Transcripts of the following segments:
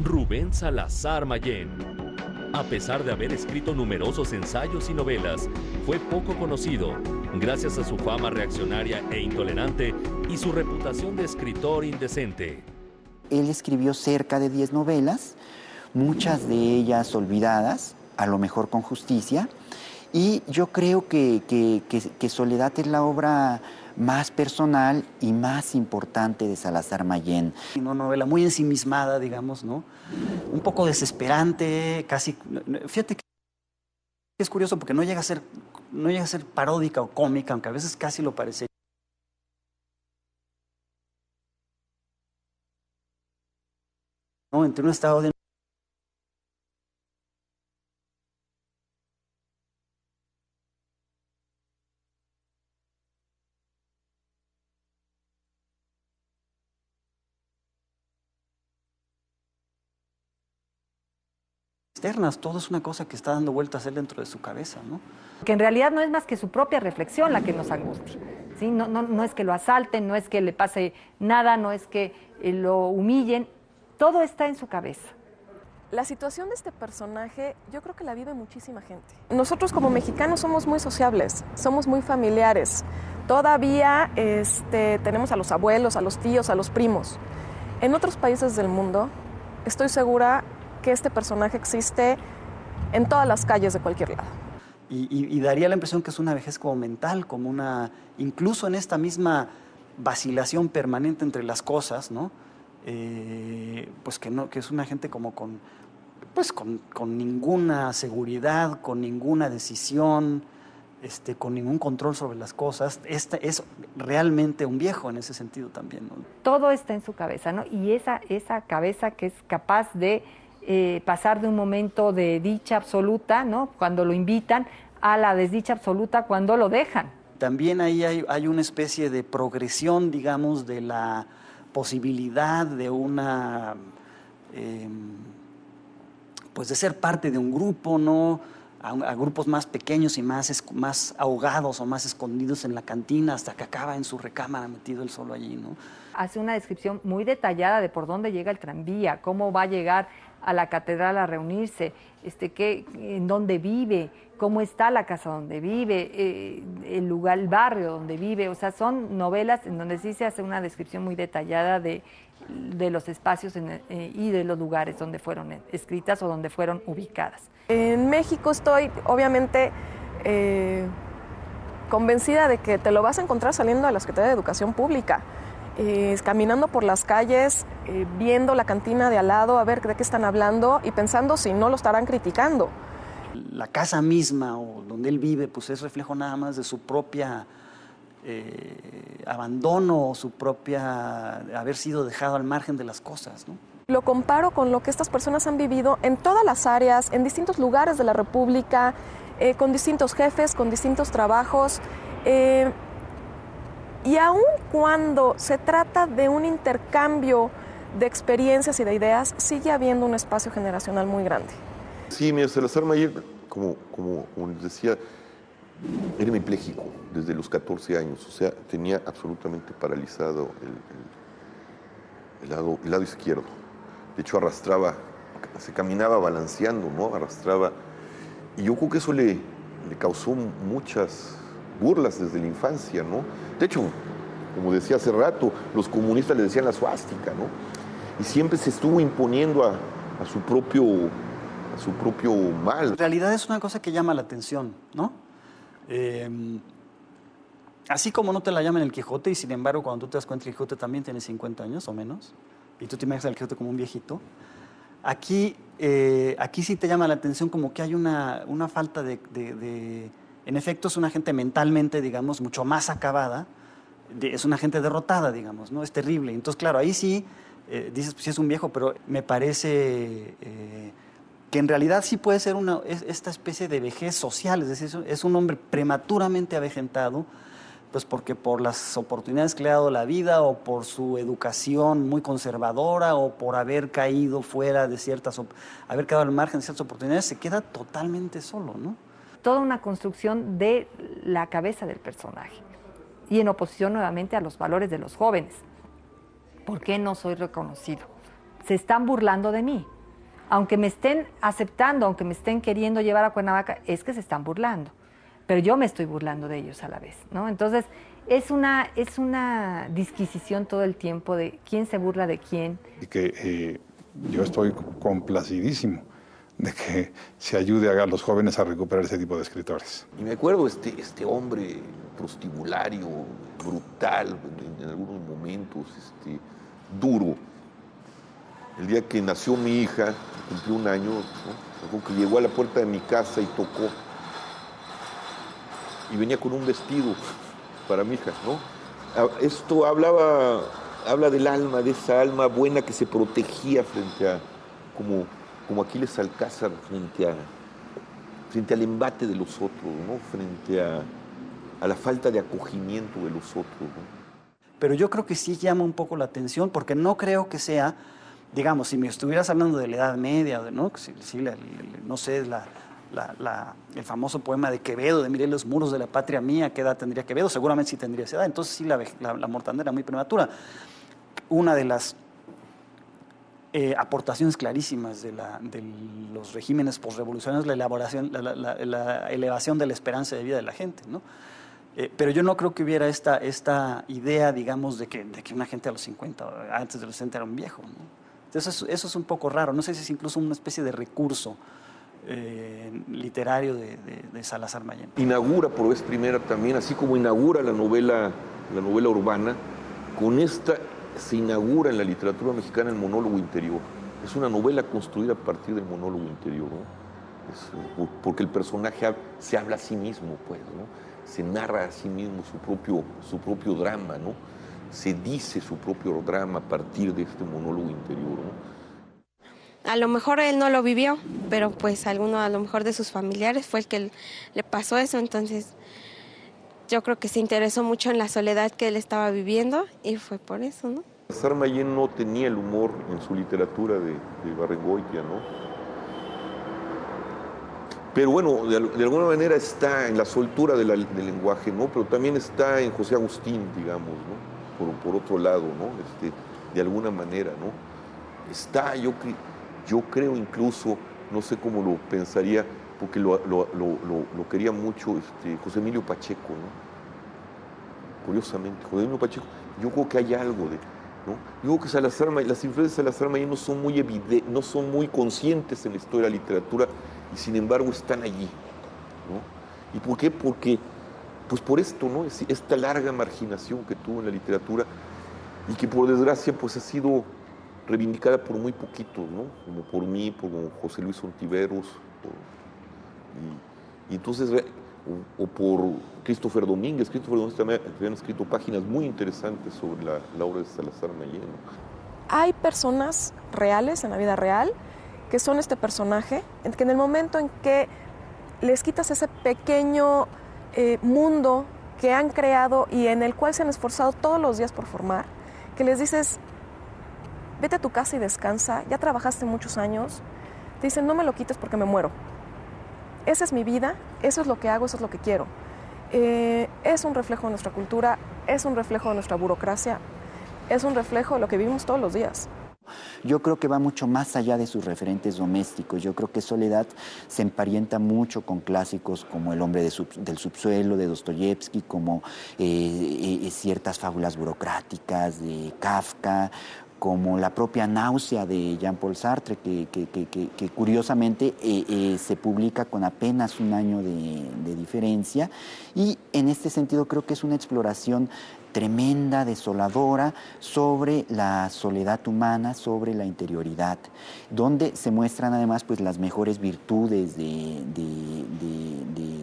Rubén Salazar Mayén. A pesar de haber escrito numerosos ensayos y novelas, fue poco conocido gracias a su fama reaccionaria e intolerante y su reputación de escritor indecente. Él escribió cerca de 10 novelas, muchas de ellas olvidadas, a lo mejor con justicia, y yo creo que Soledad es la obra más personal y más importante de Salazar Mayén. Una novela muy ensimismada, digamos, ¿no? Un poco desesperante, casi... Fíjate que es curioso porque no llega a ser paródica o cómica, aunque a veces casi lo parece. ¿No? Entre un estado de... externas, todo es una cosa que está dando vueltas a él dentro de su cabeza, ¿no? Que en realidad no es más que su propia reflexión la que nos angustia, ¿sí? No es que lo asalten, no es que le pase nada, no es que lo humillen, todo está en su cabeza. La situación de este personaje yo creo que la vive muchísima gente. Nosotros como mexicanos somos muy sociables, somos muy familiares. Todavía tenemos a los abuelos, a los tíos, a los primos. En otros países del mundo estoy segura que este personaje existe en todas las calles de cualquier lado. Y daría la impresión que es una vejez como mental, como una... incluso en esta misma vacilación permanente entre las cosas, ¿no? Pues que es una gente como con ninguna seguridad, con ninguna decisión, con ningún control sobre las cosas. Es realmente un viejo en ese sentido también, ¿no? Todo está en su cabeza, ¿no? Y esa cabeza que es capaz de pasar de un momento de dicha absoluta, ¿no? Cuando lo invitan, a la desdicha absoluta cuando lo dejan. También ahí hay una especie de progresión, digamos, de la posibilidad de una, pues de ser parte de un grupo, ¿no? A grupos más pequeños y más ahogados o más escondidos en la cantina hasta que acaba en su recámara metido él solo allí, ¿no? Hace una descripción muy detallada de por dónde llega el tranvía, cómo va a llegar a la catedral a reunirse, en dónde vive, cómo está la casa donde vive, el lugar, el barrio donde vive. O sea, son novelas en donde sí se hace una descripción muy detallada de los espacios y de los lugares donde fueron escritas o donde fueron ubicadas. En México estoy, obviamente, convencida de que te lo vas a encontrar saliendo a la Secretaría de Educación Pública, caminando por las calles, viendo la cantina de al lado, a ver de qué están hablando y pensando si no lo estarán criticando. La casa misma o donde él vive, pues es reflejo nada más de su propia abandono, su propia haber sido dejado al margen de las cosas, ¿no? Lo comparo con lo que estas personas han vivido en todas las áreas, en distintos lugares de la República, con distintos jefes, con distintos trabajos. Y aun cuando se trata de un intercambio de experiencias y de ideas, sigue habiendo un espacio generacional muy grande. Sí, mira, Salazar Mayén, como les decía, era hemipléjico desde los 14 años, o sea, tenía absolutamente paralizado el lado izquierdo. De hecho, se caminaba balanceando, ¿no? Arrastraba. Y yo creo que eso le causó muchas burlas desde la infancia, ¿no? De hecho, como decía hace rato, los comunistas le decían la suástica, ¿no? Y siempre se estuvo imponiendo a su propio mal. En realidad es una cosa que llama la atención, ¿no? Así como no te la llaman el Quijote, y sin embargo cuando tú te das cuenta el Quijote también tiene 50 años o menos, y tú te imaginas al Quijote como un viejito, aquí sí te llama la atención como que hay una falta de... En efecto, es una gente mentalmente, digamos, mucho más acabada, es una gente derrotada, digamos, ¿no? Es terrible. Entonces, claro, ahí sí, dices, pues sí es un viejo, pero me parece que en realidad sí puede ser esta especie de vejez social, es decir, es un hombre prematuramente avejentado, pues porque por las oportunidades que le ha dado la vida o por su educación muy conservadora o por haber caído fuera de haber quedado al margen de ciertas oportunidades, se queda totalmente solo, ¿no? Toda una construcción de la cabeza del personaje y en oposición nuevamente a los valores de los jóvenes. ¿Por qué no soy reconocido? se están burlando de mí. Aunque me estén aceptando, aunque me estén queriendo llevar a Cuernavaca, es que se están burlando. Pero yo me estoy burlando de ellos a la vez, ¿no? Entonces, es una disquisición todo el tiempo de quién se burla de quién. Y que yo estoy complacidísimo de que se ayude a los jóvenes a recuperar ese tipo de escritores. Y me acuerdo este hombre prostibulario, brutal en algunos momentos, duro. El día que nació mi hija, cumplió 1 año, ¿no? Que llegó a la puerta de mi casa y tocó. Y venía con un vestido para mi hija, ¿no? Esto habla del alma, de esa alma buena que se protegía frente a, como Aquiles Alcázar, frente al embate de los otros, ¿no? Frente a la falta de acogimiento de los otros, ¿no? Pero yo creo que sí llama un poco la atención, porque no creo que sea, digamos, si me estuvieras hablando de la Edad Media, ¿no? No sé, el famoso poema de Quevedo, de miré los muros de la patria mía, ¿qué edad tendría Quevedo? Seguramente sí tendría esa edad, entonces sí la mortandad era muy prematura. Una de las aportaciones clarísimas de los regímenes posrevolucionarios, la elevación de la esperanza de vida de la gente, ¿no? Pero yo no creo que hubiera esta idea, digamos, de que una gente a los 50, antes de los 60 era un viejo, ¿no? Entonces eso es un poco raro, no sé si es incluso una especie de recurso literario de Salazar Mayén. Inaugura por vez primera también, así como inaugura la novela urbana, con esta se inaugura en la literatura mexicana el monólogo interior. Es una novela construida a partir del monólogo interior, ¿no? Porque el personaje se habla a sí mismo, pues, ¿no? Se narra a sí mismo su propio drama, ¿no? Se dice su propio drama a partir de este monólogo interior, ¿no? A lo mejor él no lo vivió, pero pues a lo mejor de sus familiares fue el que le pasó eso, entonces yo creo que se interesó mucho en la soledad que él estaba viviendo y fue por eso, ¿no? Salazar Mayén no tenía el humor en su literatura de Ibargüengoitia, ¿no? Pero bueno, de alguna manera está en la soltura del lenguaje, ¿no? Pero también está en José Agustín, digamos, ¿no? Por otro lado, ¿no? De alguna manera, ¿no? Está, yo creo incluso, no sé cómo lo pensaría, porque lo quería mucho José Emilio Pacheco, ¿no? Curiosamente, José Emilio Pacheco, yo creo que hay algo de, ¿no? Yo creo que las influencias de Salazar Mayén no son muy evidentes, no son muy conscientes en la historia de la literatura, y sin embargo están allí, ¿no? ¿Y por qué? Porque, pues por esto, ¿no? Esta larga marginación que tuvo en la literatura y que por desgracia pues ha sido reivindicada por muy poquitos, ¿no? Como por mí, por José Luis Ontiveros, y entonces, o por Christopher Domínguez. Christopher Domínguez también habían escrito páginas muy interesantes sobre la obra de Salazar Mayén, ¿no? Hay personas reales, en la vida real, que son este personaje, en que en el momento en que les quitas ese pequeño mundo que han creado y en el cual se han esforzado todos los días por formar, que les dices, vete a tu casa y descansa, ya trabajaste muchos años, te dicen, no me lo quites porque me muero. Esa es mi vida, eso es lo que hago, eso es lo que quiero. Es un reflejo de nuestra cultura, es un reflejo de nuestra burocracia, es un reflejo de lo que vivimos todos los días. Yo creo que va mucho más allá de sus referentes domésticos. Yo creo que Soledad se emparenta mucho con clásicos como El hombre del subsuelo de Dostoyevsky, como ciertas fábulas burocráticas de Kafka, como la propia Náusea de Jean-Paul Sartre, que curiosamente se publica con apenas 1 año de diferencia. Y en este sentido creo que es una exploración tremenda, desoladora, sobre la soledad humana, sobre la interioridad, donde se muestran además pues las mejores virtudes de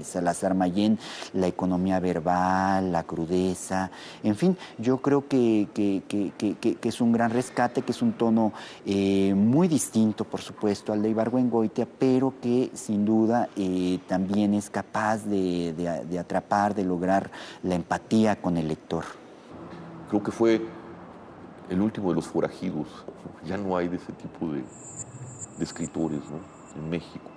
Salazar Mayén, la economía verbal, la crudeza, en fin, yo creo que es un gran rescate, que es un tono muy distinto, por supuesto, al de Ibargüengoitia, pero que sin duda también es capaz de atrapar, de lograr la empatía con el lector. Creo que fue el último de los forajidos, ¿no? Ya no hay de ese tipo de escritores, ¿no? En México.